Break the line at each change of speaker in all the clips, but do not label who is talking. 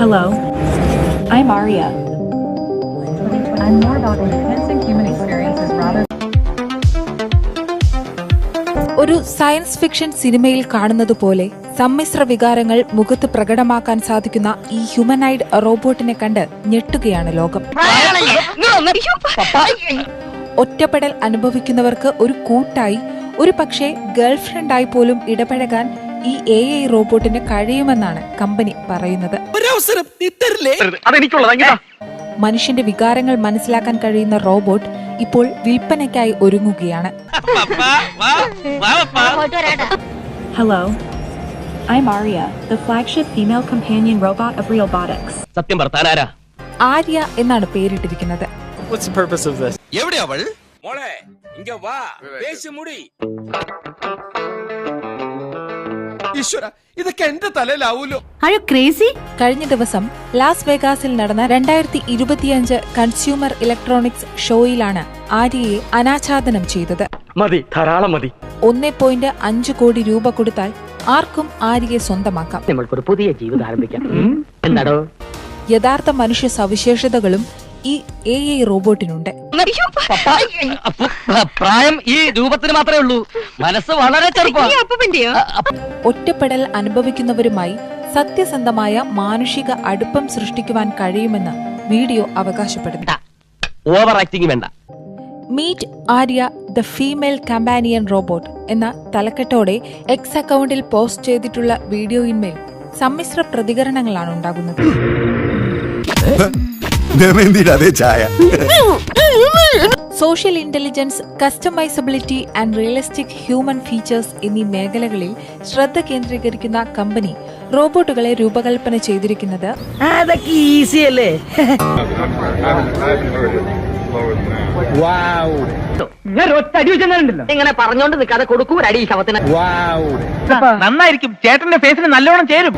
Hello, I'm Arya.
I'm more about enhancing human experiences rather.
ഒരു science fiction സിനിമയിൽ കാണുന്നത് പോലെ സമ്മിശ്ര വികാരങ്ങൾ മുഖത്ത് പ്രകടമാക്കാൻ സാധിക്കുന്ന ഈ ഹ്യൂമനൈഡ് റോബോട്ടിനെ കണ്ട് ഞെട്ടുകയാണ് ലോകം. ഒറ്റപ്പെടൽ അനുഭവിക്കുന്നവർക്ക് ഒരു കൂട്ടായി, ഒരു പക്ഷേ ഗേൾഫ്രണ്ടായി പോലും ഇടപഴകാൻ ഈ AI റോബോട്ടിന് കഴിയുമെന്നാണ് കമ്പനി പറയുന്നത്. മനുഷ്യന്റെ വികാരങ്ങൾ മനസ്സിലാക്കാൻ കഴിയുന്ന റോബോട്ട് ഇപ്പോൾ വിൽപ്പനയ്ക്കായി ഒരുങ്ങുകയാണ്.
Hello, I'm Arya, the flagship female companion robot of Realbotics.
സത്യം പറത്താനാരാ?
ആര്യ എന്നാണ് പേരിട്ടിരിക്കുന്നത്.
What's the purpose of this?
എവിടെയാ അവൾ?
മോളെ ഇങ്ങ വാ പേശി മുടി.
ഈശ്വര, ഇതൊക്കെ എന്റെ തലയിലാവൂലോ.
കഴിഞ്ഞ ദിവസം ലാസ് വേഗാസിൽ നടന്ന 2025 കൺസ്യൂമർ ഇലക്ട്രോണിക്സ് ഷോയിലാണ് ആര്യയെ അനാച്ഛാദനം ചെയ്തത്.
മതി, ധാരാളം മതി.
1.5 കോടി രൂപ കൊടുത്താൽ ആർക്കും ആര്യയെ സ്വന്തമാക്കാം.
നമ്മൾക്കൊരു പുതിയ ജീവിതം ആരംഭിക്കാം. എന്താടോ?
യഥാർത്ഥ മനുഷ്യ സവിശേഷതകളും ഈ AI റോബോട്ടിനുണ്ട്.
പ്രായം ഈ രൂപത്തിന് മാത്രമേ ഉള്ളൂ, മനസ്സ് വളരെ ചെറുപ്പം.
ഒറ്റപ്പെടൽ അനുഭവിക്കുന്നവരുമായി സത്യസന്ധമായ മാനുഷിക അടുപ്പം സൃഷ്ടിക്കുവാൻ കഴിയുമെന്ന് വീഡിയോ അവകാശപ്പെടുന്നു.
ഓവർ ആക്ടിംഗ് വേണ്ട.
Meet Aria the female companion robot എന്ന തലക്കെട്ടോടെ എക്സ് അക്കൗണ്ടിൽ പോസ്റ്റ് ചെയ്തിട്ടുള്ള വീഡിയോയിന്മേൽ സമ്മിശ്ര പ്രതികരണങ്ങളാണ് ഉണ്ടാകുന്നത്. Social intelligence, കസ്റ്റമൈസബിലിറ്റി and realistic human features എന്നീ മേഖലകളിൽ ശ്രദ്ധ കേന്ദ്രീകരിക്കുന്ന കമ്പനി റോബോട്ടുകളെ രൂപകൽപ്പന ചെയ്തിരിക്കുന്നത്
അതൊക്കെ ഈസി അല്ലേ? ഇങ്ങനെ പറഞ്ഞോണ്ട് നിൽക്കാതെ കൊടുക്കൂ ഒരു അടി ശവത്തിന്. നന്നായിരിക്കും, ചേട്ടന്റെ ഫേസിന് നല്ലോണം ചേരും.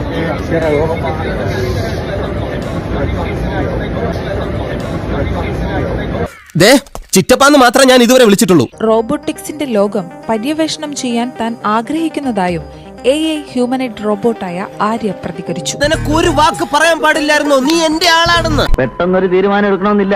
ചിറ്റപ്പാന്ന് മാത്രം ഞാൻ ഇതുവരെ വിളിച്ചിട്ടുള്ളൂ.
റോബോട്ടിക്സിന്റെ ലോകം പര്യവേഷണം ചെയ്യാൻ താൻ ആഗ്രഹിക്കുന്നതായും AI ഹ്യൂമനൈഡ് റോബോട്ടായ ആര്യ പ്രതികരിച്ചു.
നിനക്ക് ഒരു വാക്ക് പറയാൻ പാടില്ലായിരുന്നോ? നീ എന്റെ ആളാണെന്ന്.
പെട്ടെന്നൊരു തീരുമാനം എടുക്കണമെന്നില്ല.